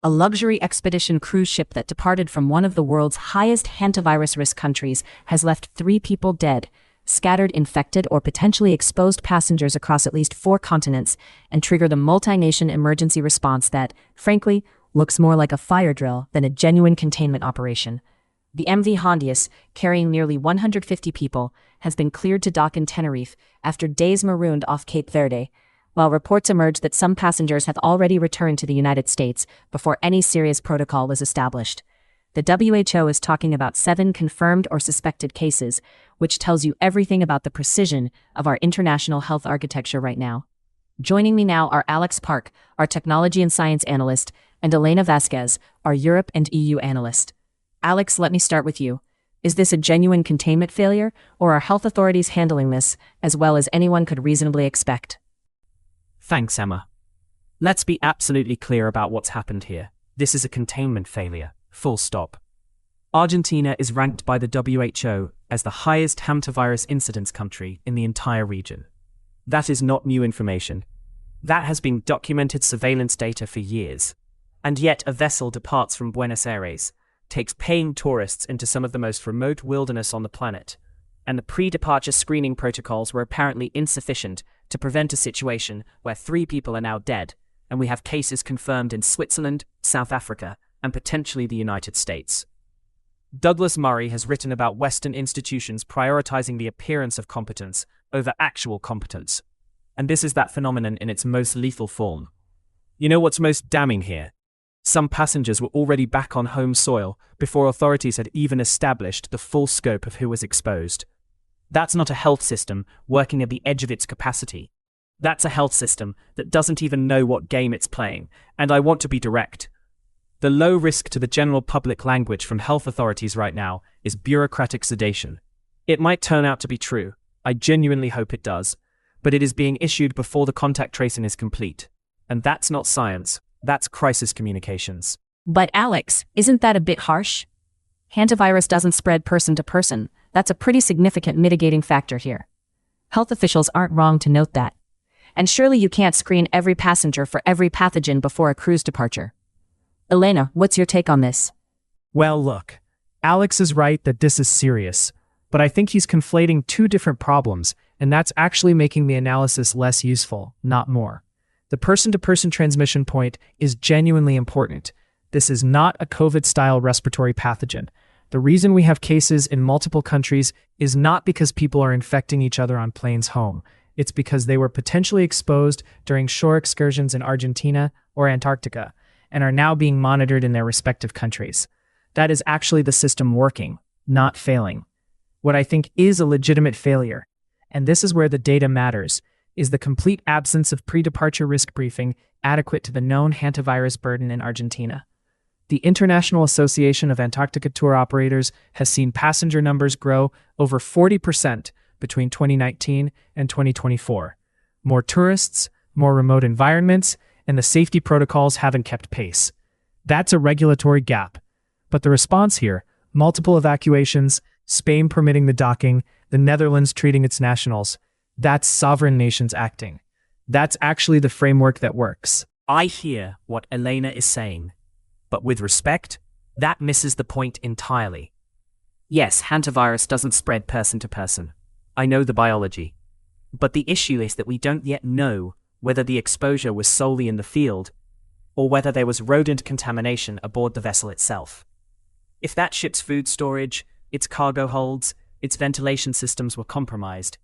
A luxury expedition cruise ship that departed from one of the world's highest hantavirus risk countries has left 3 people dead, scattered infected or potentially exposed passengers across at least 4 continents, and triggered a multi-nation emergency response that, frankly, looks more like a fire drill than a genuine containment operation. The MV Hondius, carrying nearly 150 people, has been cleared to dock in Tenerife after days marooned off Cape Verde, while reports emerged that some passengers have already returned to the United States before any serious protocol was established. The WHO is talking about 7 confirmed or suspected cases, which tells you everything about the precision of our international health architecture right now. Joining me now are Alex Park, our technology and science analyst, and Elena Vasquez, our Europe and EU analyst. Alex, let me start with you. Is this a genuine containment failure, or are health authorities handling this as well as anyone could reasonably expect? Thanks, Emma. Let's be absolutely clear about what's happened here. This is a containment failure, full stop. Argentina is ranked by the WHO as the highest hantavirus-incidence country in the entire region. That is not new information. That has been documented surveillance data for years. And yet a vessel departs from Buenos Aires, takes paying tourists into some of the most remote wilderness on the planet, and the pre-departure screening protocols were apparently insufficient to prevent a situation where 3 people are now dead, and we have cases confirmed in Switzerland, South Africa, and potentially the United States. Douglas Murray has written about Western institutions prioritizing the appearance of competence over actual competence, and this is that phenomenon in its most lethal form. You know what's most damning here? Some passengers were already back on home soil before authorities had even established the full scope of who was exposed. That's not a health system working at the edge of its capacity. That's a health system that doesn't even know what game it's playing, and I want to be direct. The low risk to the general public language from health authorities right now is bureaucratic sedation. It might turn out to be true, I genuinely hope it does, but it is being issued before the contact tracing is complete. And that's not science, that's crisis communications. But Alex, isn't that a bit harsh? Hantavirus doesn't spread person to person. That's a pretty significant mitigating factor here. Health officials aren't wrong to note that. And surely you can't screen every passenger for every pathogen before a cruise departure. Elena, what's your take on this? Well, look, Alex is right that this is serious, but I think he's conflating 2 different problems, and that's actually making the analysis less useful, not more. The person-to-person transmission point is genuinely important. This is not a COVID-style respiratory pathogen. The reason we have cases in multiple countries is not because people are infecting each other on planes home. It's because they were potentially exposed during shore excursions in Argentina or Antarctica and are now being monitored in their respective countries. That is actually the system working, not failing. What I think is a legitimate failure, and this is where the data matters, is the complete absence of pre-departure risk briefing adequate to the known hantavirus burden in Argentina. The International Association of Antarctica Tour Operators has seen passenger numbers grow over 40% between 2019 and 2024. More tourists, more remote environments, and the safety protocols haven't kept pace. That's a regulatory gap. But the response here, multiple evacuations, Spain permitting the docking, the Netherlands treating its nationals, that's sovereign nations acting. That's actually the framework that works. I hear what Elena is saying, but with respect, that misses the point entirely. Yes, hantavirus doesn't spread person to person. I know the biology. But the issue is that we don't yet know whether the exposure was solely in the field, or whether there was rodent contamination aboard the vessel itself. If that ship's food storage, its cargo holds, its ventilation systems were compromised,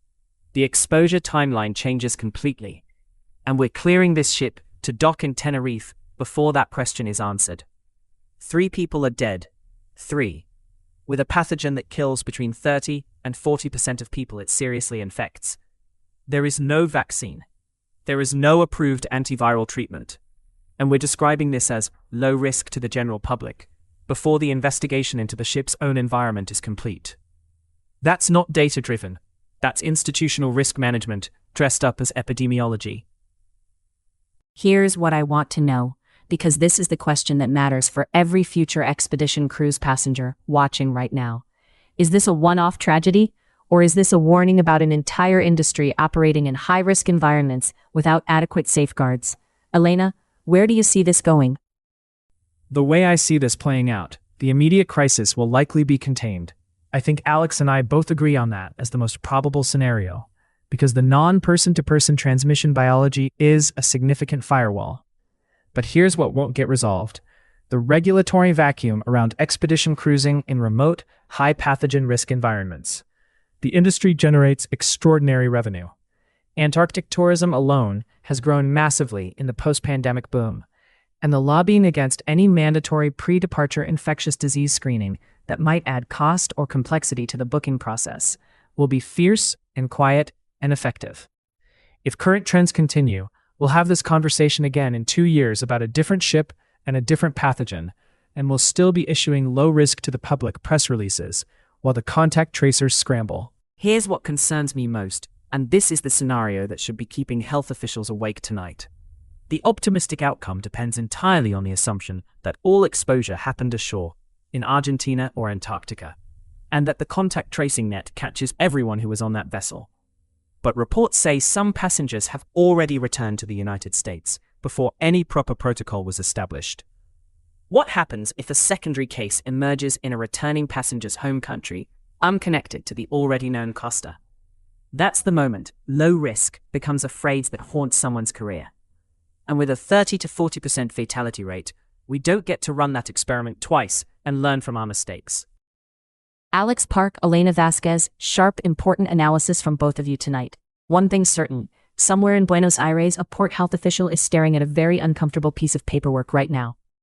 the exposure timeline changes completely, and we're clearing this ship to dock in Tenerife before that question is answered. 3 people are dead. 3. With a pathogen that kills between 30 and 40% of people it seriously infects. There is no vaccine. There is no approved antiviral treatment. And we're describing this as low risk to the general public before the investigation into the ship's own environment is complete. That's not data-driven. That's institutional risk management dressed up as epidemiology. Here's what I want to know, because this is the question that matters for every future expedition cruise passenger watching right now. Is this a one-off tragedy, or is this a warning about an entire industry operating in high-risk environments without adequate safeguards? Elena, where do you see this going? The way I see this playing out, the immediate crisis will likely be contained. I think Alex and I both agree on that as the most probable scenario, because the non-person-to-person transmission biology is a significant firewall. But here's what won't get resolved: the regulatory vacuum around expedition cruising in remote, high-pathogen risk environments. The industry generates extraordinary revenue. Antarctic tourism alone has grown massively in the post-pandemic boom, and the lobbying against any mandatory pre-departure infectious disease screening that might add cost or complexity to the booking process will be fierce and quiet and effective. If current trends continue, we'll have this conversation again in 2 years about a different ship and a different pathogen, and we'll still be issuing low-risk to the public press releases while the contact tracers scramble. Here's what concerns me most, and this is the scenario that should be keeping health officials awake tonight. The optimistic outcome depends entirely on the assumption that all exposure happened ashore, in Argentina or Antarctica, and that the contact tracing net catches everyone who was on that vessel. But reports say some passengers have already returned to the United States before any proper protocol was established. What happens if a secondary case emerges in a returning passenger's home country, unconnected to the already known Costa? That's the moment low risk becomes a phrase that haunts someone's career. And with a 30 to 40% fatality rate, we don't get to run that experiment twice and learn from our mistakes. Alex Park, Elena Vasquez, sharp, important analysis from both of you tonight. One thing's certain, somewhere in Buenos Aires, a port health official is staring at a very uncomfortable piece of paperwork right now.